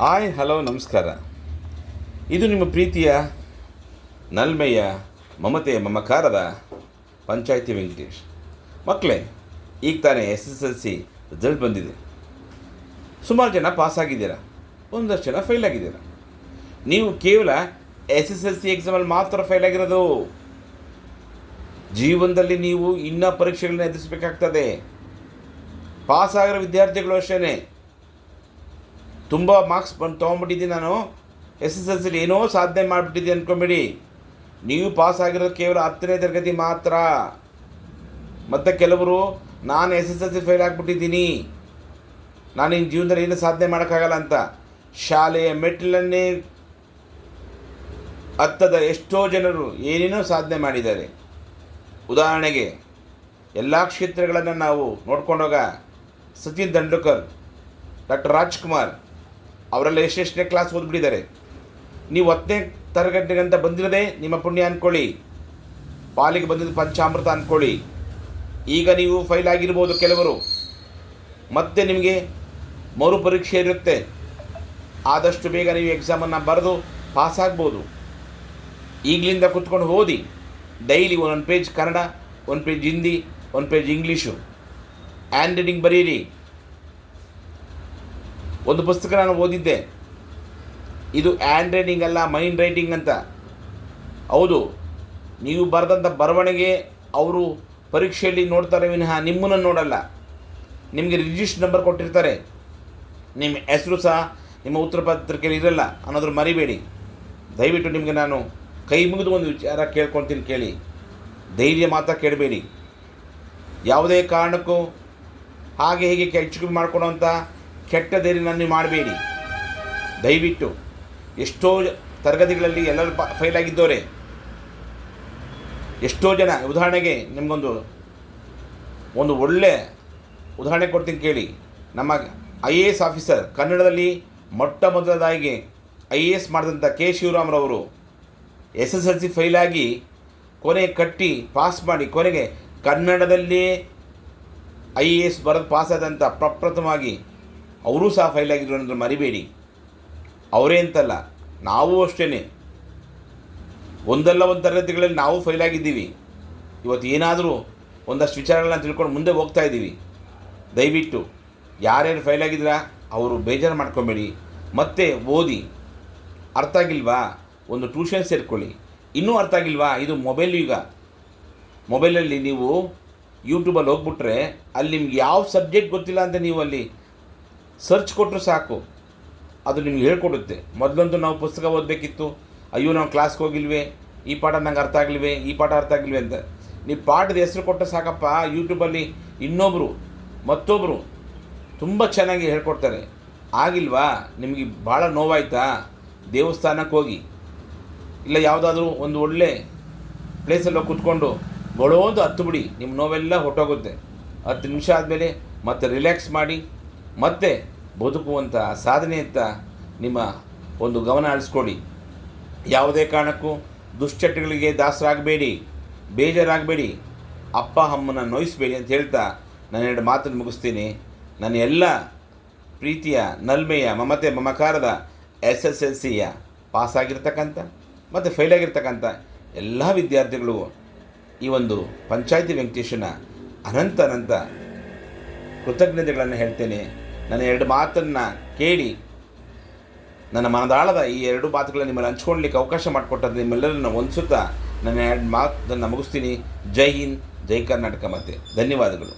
Hi hello ನಮಸ್ಕಾರ. ಇದು ನಿಮ್ಮ ಪ್ರೀತಿಯ ನಲ್ಮೆಯ ಮಮತೆಯ ಮಮಕಾರದ ಪಂಚಾಯಿತಿ ವೆಂಕಟೇಶ್. ಮಕ್ಕಳೇ, ಈಗ ತಾನೇ SSLC ರಿಸಲ್ಟ್ ಬಂದಿದೆ. ಸುಮಾರು ಜನ ಪಾಸಾಗಿದ್ದೀರ, ಒಂದಷ್ಟು ಜನ ಫೇಲ್ ಆಗಿದ್ದೀರ. ನೀವು ಕೇವಲ SSLC ಎಕ್ಸಾಮಲ್ಲಿ ಮಾತ್ರ ಫೇಲ್ ಆಗಿರೋದು. ಜೀವನದಲ್ಲಿ ನೀವು ಇನ್ನೂ ಪರೀಕ್ಷೆಗಳನ್ನ ಎದುರಿಸಬೇಕಾಗ್ತದೆ. ಪಾಸಾಗಿರೋ ವಿದ್ಯಾರ್ಥಿಗಳು ಅಷ್ಟೇ. ತುಂಬ ಮಾರ್ಕ್ಸ್ ತೊಗೊಂಡ್ಬಿಟ್ಟಿದ್ದೀನಿ ನಾನು, SSLC ಏನೋ ಸಾಧನೆ ಮಾಡಿಬಿಟ್ಟಿದ್ದೀನಿ ಅಂದ್ಕೊಂಬೇಡಿ. ನೀವು ಪಾಸ್ ಆಗಿರೋದು ಕೇವಲ 10ನೇ ತರಗತಿ ಮಾತ್ರ. ಮತ್ತು ಕೆಲವರು ನಾನು SSLC ಫೇಲ್ ಆಗಿಬಿಟ್ಟಿದ್ದೀನಿ, ನಾನು ಇನ್ನು ಜೀವನದಲ್ಲಿ ಏನೂ ಸಾಧನೆ ಮಾಡೋಕ್ಕಾಗಲ್ಲ ಅಂತ ಶಾಲೆಯ ಮೆಟ್ಟಿಲನ್ನೇ ಹತ್ತದ ಎಷ್ಟೋ ಜನರು ಏನೇನೋ ಸಾಧನೆ ಮಾಡಿದ್ದಾರೆ. ಉದಾಹರಣೆಗೆ ಎಲ್ಲ ಕ್ಷೇತ್ರಗಳನ್ನು ನಾವು ನೋಡ್ಕೊಂಡೋಗ ಸಚಿನ್ ತೆಂಡೂಲ್ಕರ್, ಡಾಕ್ಟರ್ ರಾಜ್ಕುಮಾರ್ ಅವರೆಲ್ಲ ಎಷ್ಟೆಷ್ಟನೇ ಕ್ಲಾಸ್ ಓದ್ಬಿಟ್ಟಿದ್ದಾರೆ. ನೀವು 10ನೇ ತರಗತಿಗಂತ ಬಂದಿರೋದೇ ನಿಮ್ಮ ಪುಣ್ಯ ಅಂದ್ಕೊಳ್ಳಿ, ಪಾಲಿಗೆ ಬಂದಿದ್ದು ಪಂಚಾಮೃತ ಅಂದ್ಕೊಳ್ಳಿ. ಈಗ ನೀವು ಫೈಲ್ ಆಗಿರ್ಬೋದು ಕೆಲವರು, ಮತ್ತೆ ನಿಮಗೆ ಮರುಪರೀಕ್ಷೆ ಇರುತ್ತೆ. ಆದಷ್ಟು ಬೇಗ ನೀವು ಎಕ್ಸಾಮನ್ನು ಬರೆದು ಪಾಸಾಗ್ಬೋದು. ಈಗಲಿಂದ ಕೂತ್ಕೊಂಡು ಓದಿ. Daily 1 page Kannada, 1 page Hindi, 1 page English, hand writing ಬರೀರಿ. ಒಂದು ಪುಸ್ತಕ ನಾನು ಓದಿದ್ದೆ, ಇದು ಹ್ಯಾಂಡ್ ರೈಟಿಂಗ್ ಅಲ್ಲ, ಮೈಂಡ್ ರೈಟಿಂಗ್ ಅಂತ. ಹೌದು, ನೀವು ಬರೆದಂಥ ಬರವಣಿಗೆ ಅವರು ಪರೀಕ್ಷೆಯಲ್ಲಿ ನೋಡ್ತಾರೆ ವಿನಃ ನಿಮ್ಮನ್ನು ನೋಡಲ್ಲ. ನಿಮಗೆ ರಿಜಿಸ್ಟರ್ ನಂಬರ್ ಕೊಟ್ಟಿರ್ತಾರೆ, ನಿಮ್ಮ ಹೆಸರು ಸಹ ನಿಮ್ಮ ಉತ್ತರ ಪತ್ರಿಕೆಯಲ್ಲಿ ಇರಲ್ಲ ಅನ್ನೋದ್ರ ಮರಿಬೇಡಿ. ದಯವಿಟ್ಟು ನಿಮಗೆ ನಾನು ಕೈ ಮುಗಿದು ಒಂದು ವಿಚಾರ ಕೇಳ್ಕೊಳ್ತೀನಿ, ಕೇಳಿ. ಧೈರ್ಯ ಮಾತ್ರ ಕೇಳಬೇಡಿ. ಯಾವುದೇ ಕಾರಣಕ್ಕೂ ಹಾಗೆ ಹೀಗೆ ಹೆಚ್ಚು ಮಾಡ್ಕೊಳೋಂಥ ಕೆಟ್ಟ ಧೈರ್ಯ ನೀವು ಮಾಡಬೇಡಿ. ದಯವಿಟ್ಟು ಎಷ್ಟೋ ತರಗತಿಗಳಲ್ಲಿ ಎಲ್ಲರೂ ಫೈಲ್ ಆಗಿದ್ದವರೇ ಎಷ್ಟೋ ಜನ. ಉದಾಹರಣೆಗೆ ನಿಮಗೊಂದು ಒಳ್ಳೆ ಉದಾಹರಣೆ ಕೊಡ್ತೀನಿ ಕೇಳಿ. ನಮ್ಮ IAS ಆಫೀಸರ್, ಕನ್ನಡದಲ್ಲಿ ಮೊಟ್ಟ ಮೊದಲದಾಗಿ IAS ಮಾಡಿದಂಥ K. ಶಿವರಾಮ್ರವರು SSLC ಫೈಲಾಗಿ ಕೊನೆಗೆ ಕಟ್ಟಿ ಪಾಸ್ ಮಾಡಿ ಕೊನೆಗೆ ಕನ್ನಡದಲ್ಲಿ IAS ಬರೆದು ಪಾಸಾದಂಥ ಪ್ರಪ್ರಥಮವಾಗಿ ಅವರೂ ಸಹ ಫೈಲ್ ಆಗಿದ್ರು ಅನ್ನೋದು ಮರಿಬೇಡಿ. ಅವರೇ ಅಂತಲ್ಲ, ನಾವು ಅಷ್ಟೇ ಒಂದಲ್ಲ ಒಂದು ತರಗತಿಗಳಲ್ಲಿ ನಾವು ಫೈಲ್ ಆಗಿದ್ದೀವಿ. ಇವತ್ತು ಏನಾದರೂ ಒಂದಷ್ಟು ವಿಚಾರಗಳನ್ನ ತಿಳ್ಕೊಂಡು ಮುಂದೆ ಹೋಗ್ತಾ ಇದ್ದೀವಿ. ದಯವಿಟ್ಟು ಯಾರ್ಯಾರು ಫೈಲ್ ಆಗಿದ್ದೀರಾ ಅವರು ಬೇಜಾರು ಮಾಡ್ಕೊಬೇಡಿ, ಮತ್ತೆ ಓದಿ. ಅರ್ಥ ಆಗಿಲ್ವಾ, ಒಂದು ಟ್ಯೂಷನ್ ಸೇರ್ಕೊಳ್ಳಿ. ಇನ್ನೂ ಅರ್ಥ ಆಗಿಲ್ವಾ, ಇದು ಮೊಬೈಲ್ ಯುಗ. ಮೊಬೈಲಲ್ಲಿ ನೀವು ಯೂಟ್ಯೂಬಲ್ಲಿ ಹೋಗ್ಬಿಟ್ರೆ ಅಲ್ಲಿ ನಿಮ್ಗೆ ಯಾವ ಸಬ್ಜೆಕ್ಟ್ ಗೊತ್ತಿಲ್ಲ ಅಂತ ನೀವು ಅಲ್ಲಿ ಸರ್ಚ್ ಕೊಟ್ಟರು ಸಾಕು, ಅದು ನಿಮ್ಗೆ ಹೇಳ್ಕೊಡುತ್ತೆ. ಮೊದಲಂತೂ ನಾವು ಪುಸ್ತಕ ಓದಬೇಕಿತ್ತು, ಅಯ್ಯೋ ನಾವು ಕ್ಲಾಸ್ಗೆ ಹೋಗಿಲ್ವೇ, ಈ ಪಾಠ ನಂಗೆ ಅರ್ಥ ಆಗಲಿವೆ, ಈ ಪಾಠ ಅರ್ಥ ಆಗಲಿವೆ ಅಂತ. ನೀವು ಪಾಠದ ಹೆಸರು ಕೊಟ್ಟರೆ ಸಾಕಪ್ಪ, ಯೂಟ್ಯೂಬಲ್ಲಿ ಮತ್ತೊಬ್ಬರು ತುಂಬ ಚೆನ್ನಾಗಿ ಹೇಳ್ಕೊಡ್ತಾರೆ. ಆಗಿಲ್ವಾ, ನಿಮಗೆ ಭಾಳ ನೋವಾಯ್ತಾ, ದೇವಸ್ಥಾನಕ್ಕೆ ಹೋಗಿ, ಇಲ್ಲ ಯಾವುದಾದ್ರೂ ಒಂದು ಒಳ್ಳೆ ಪ್ಲೇಸಲ್ಲಿ ಹೋಗಿ ಕೂತ್ಕೊಂಡು ಗೊಳೋದು ಹತ್ತು ಬಿಡಿ, ನಿಮ್ಮ ನೋವೆಲ್ಲ ಹೊಟ್ಟೋಗುತ್ತೆ. 10 ನಿಮಿಷ ಆದಮೇಲೆ ಮತ್ತೆ ರಿಲ್ಯಾಕ್ಸ್ ಮಾಡಿ, ಮತ್ತೆ ಬದುಕುವಂಥ ಸಾಧನೆಯತ್ತ ನಿಮ್ಮ ಒಂದು ಗಮನ ಹರಿಸ್ಕೊಡಿ. ಯಾವುದೇ ಕಾರಣಕ್ಕೂ ದುಶ್ಚಟಗಳಿಗೆ ದಾಸರಾಗಬೇಡಿ, ಬೇಜಾರಾಗಬೇಡಿ, ಅಪ್ಪ ಅಮ್ಮನ ನೋಯಿಸಬೇಡಿ ಅಂತ ಹೇಳ್ತಾ ನಾನು 2 ಮಾತನ್ನು ಮುಗಿಸ್ತೀನಿ. ನನ್ನ ಎಲ್ಲ ಪ್ರೀತಿಯ ನಲ್ಮೆಯ ಮಮತೆ ಮಮಕಾರದ SSLCಯ ಪಾಸಾಗಿರ್ತಕ್ಕಂಥ ಮತ್ತು ಫೇಲ್ ಆಗಿರ್ತಕ್ಕಂಥ ಎಲ್ಲ ವಿದ್ಯಾರ್ಥಿಗಳಿಗೂ ಈ ಒಂದು ಪಂಚಾಯಿತಿ ವೆಂಕಟೇಶನ ಅನಂತ ಕೃತಜ್ಞತೆಗಳನ್ನು ಹೇಳ್ತೇನೆ. ನನ್ನ 2 ಮಾತನ್ನು ಕೇಳಿ ನನ್ನ ಮನದಾಳದ ಈ 2 ಮಾತುಗಳನ್ನು ನಿಮ್ಮಲ್ಲಿ ಹಂಚ್ಕೊಳ್ಳಲಿಕ್ಕೆ ಅವಕಾಶ ಮಾಡಿಕೊಟ್ಟದ್ದು ನಿಮ್ಮೆಲ್ಲರನ್ನು ಹೊಂದಿಸುತ್ತಾ ನನ್ನ 2 ಮಾತನ್ನು ಮುಗಿಸ್ತೀನಿ. ಜೈ ಹಿಂದ್, ಜೈ ಕರ್ನಾಟಕ. ಮತ್ತೆ ಧನ್ಯವಾದಗಳು.